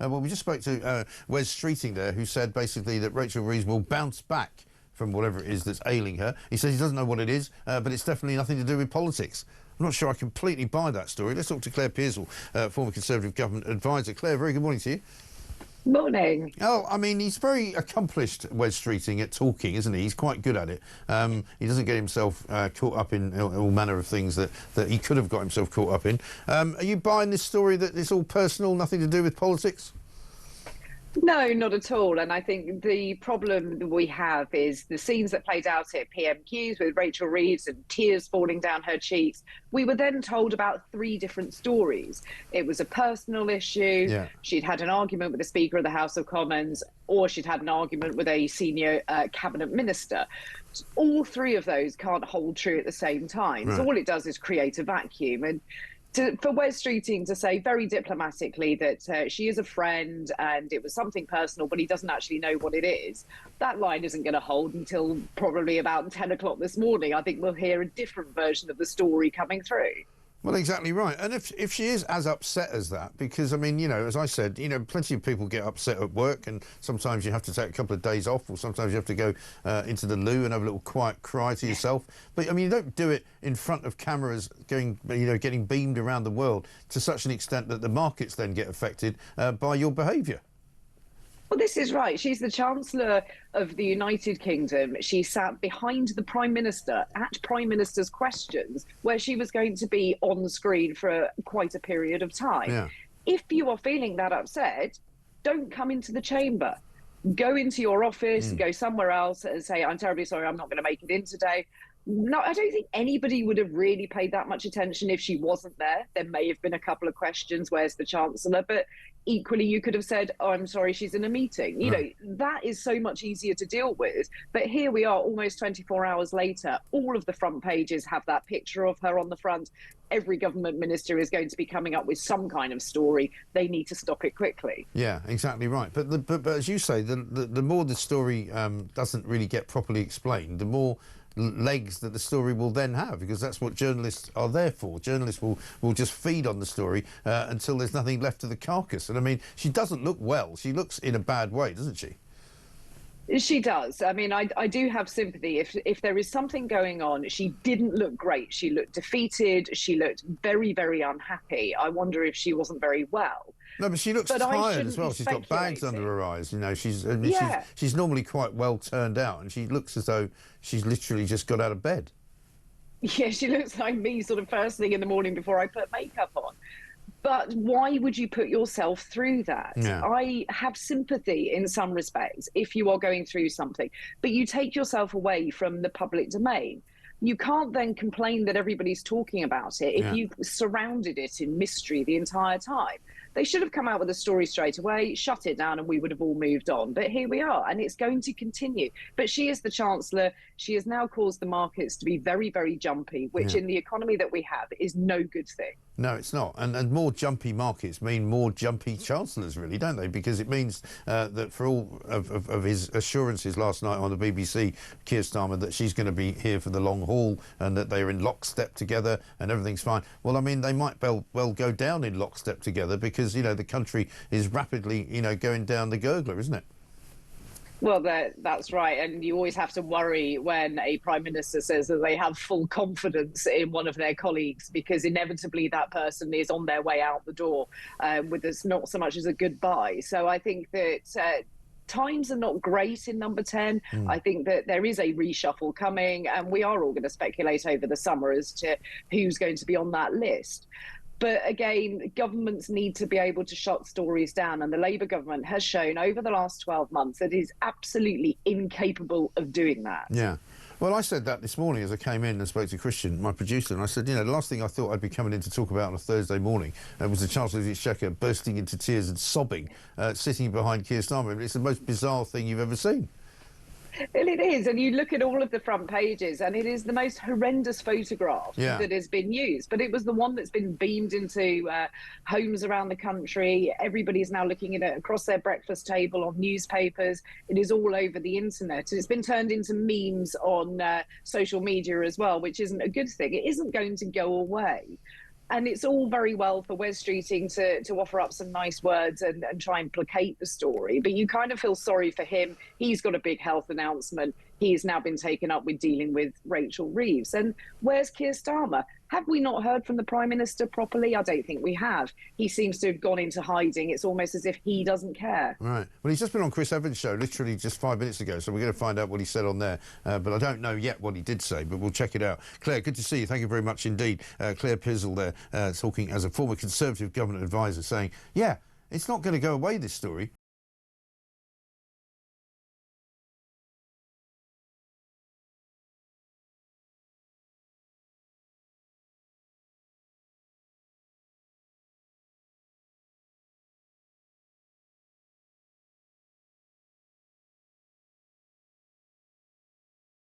Well, we just spoke to Wes Streeting there, who said basically that Rachel Reeves will bounce back from whatever it is that's ailing her. He says he doesn't know what it is, but it's definitely nothing to do with politics. I'm not sure I completely buy that story. Let's talk to Claire Pearsall, former Conservative government advisor. Claire, very good morning to you. Morning. Oh, I mean, he's very accomplished, Wes Streeting, at talking, isn't he? He's quite good at it. He doesn't get himself caught up in all manner of things that he could have got himself caught up in. Are you buying this story that it's all personal, nothing to do with politics? No, not at all. And I think the problem that we have is the scenes that played out at PMQs with Rachel Reeves and tears falling down her cheeks. We were then told about 3 different stories. It was a personal issue. Yeah. She'd had an argument with the Speaker of the House of Commons, or she'd had an argument with a senior cabinet minister. All 3 of those can't hold true at the same time. Right. So all it does is create a vacuum. And for Wes Streeting to say very diplomatically that she is a friend and it was something personal, but he doesn't actually know what it is, that line isn't going to hold until probably about 10 o'clock this morning. I think we'll hear a different version of the story coming through. Well, exactly right. And if she is as upset as that, because, I mean, you know, as I said, you know, plenty of people get upset at work, and sometimes you have to take a couple of days off, or sometimes you have to go into the loo and have a little quiet cry to yourself. But, I mean, you don't do it in front of cameras getting beamed around the world to such an extent that the markets then get affected by your behaviour. Well, this is right. She's the Chancellor of the United Kingdom. She sat behind the Prime Minister at Prime Minister's questions, where she was going to be on screen for quite a period of time. Yeah. If you are feeling that upset, don't come into the chamber. Go into your office, go somewhere else and say, I'm terribly sorry, I'm not going to make it in today. No, I don't think anybody would have really paid that much attention if she wasn't there. There may have been a couple of questions, where's the Chancellor? But equally, you could have said, oh, I'm sorry, she's in a meeting. You know, that is so much easier to deal with. But here we are almost 24 hours later. All of the front pages have that picture of her on the front. Every government minister is going to be coming up with some kind of story. They need to stop it quickly. Yeah, exactly right. But as you say, the more the story doesn't really get properly explained, the more legs that the story will then have, because that's what journalists are there for. Journalists will just feed on the story until there's nothing left of the carcass. And I mean, she doesn't look well. She looks in a bad way, doesn't she? She does. I mean, I do have sympathy. If there is something going on, she didn't look great. She looked defeated. She looked very, very unhappy. I wonder if she wasn't very well. No, but she looks tired as well. She's got bags under her eyes. You know, she's normally quite well turned out, and she looks as though she's literally just got out of bed. Yeah, she looks like me sort of first thing in the morning before I put makeup on. But why would you put yourself through that? Yeah. I have sympathy in some respects if you are going through something, but you take yourself away from the public domain. You can't then complain that everybody's talking about it if you've surrounded it in mystery the entire time. They should have come out with a story straight away, shut it down, and we would have all moved on. But here we are, and it's going to continue. But she is the Chancellor. She has now caused the markets to be very, very jumpy, which in the economy that we have is no good thing. No, it's not. And more jumpy markets mean more jumpy chancellors, really, don't they? Because it means that for all of his assurances last night on the BBC, Keir Starmer, that she's going to be here for the long haul and that they're in lockstep together and everything's fine. Well, I mean, they might well go down in lockstep together because, you know, the country is rapidly, you know, going down the gurgler, isn't it? Well, that's right. And you always have to worry when a prime minister says that they have full confidence in one of their colleagues, because inevitably that person is on their way out the door with us not so much as a goodbye. So I think that times are not great in number 10. I think that there is a reshuffle coming, and we are all going to speculate over the summer as to who's going to be on that list. But again, governments need to be able to shut stories down, and the Labour government has shown over the last 12 months that it is absolutely incapable of doing that. Yeah. Well, I said that this morning as I came in and spoke to Christian, my producer, and I said, you know, the last thing I thought I'd be coming in to talk about on a Thursday morning was the Chancellor of the Exchequer bursting into tears and sobbing, sitting behind Keir Starmer. It's the most bizarre thing you've ever seen. Well, it is, and you look at all of the front pages, and it is the most horrendous photograph that has been used. But it was the one that's been beamed into homes around the country. Everybody's now looking at it across their breakfast table, on newspapers. It is all over the internet, and it's been turned into memes on social media as well, which isn't a good thing. It isn't going to go away. And it's all very well for Wes Streeting to offer up some nice words and try and placate the story, but you kind of feel sorry for him. He's got a big health announcement. He's now been taken up with dealing with Rachel Reeves. And where's Keir Starmer? Have we not heard from the Prime Minister properly? I don't think we have. He seems to have gone into hiding. It's almost as if he doesn't care. Right. Well, he's just been on Chris Evans' show literally just 5 minutes ago, so we're going to find out what he said on there. But I don't know yet what he did say, but we'll check it out. Claire, good to see you. Thank you very much indeed. Claire Pearsall there, talking as a former Conservative government advisor, saying, yeah, it's not going to go away, this story.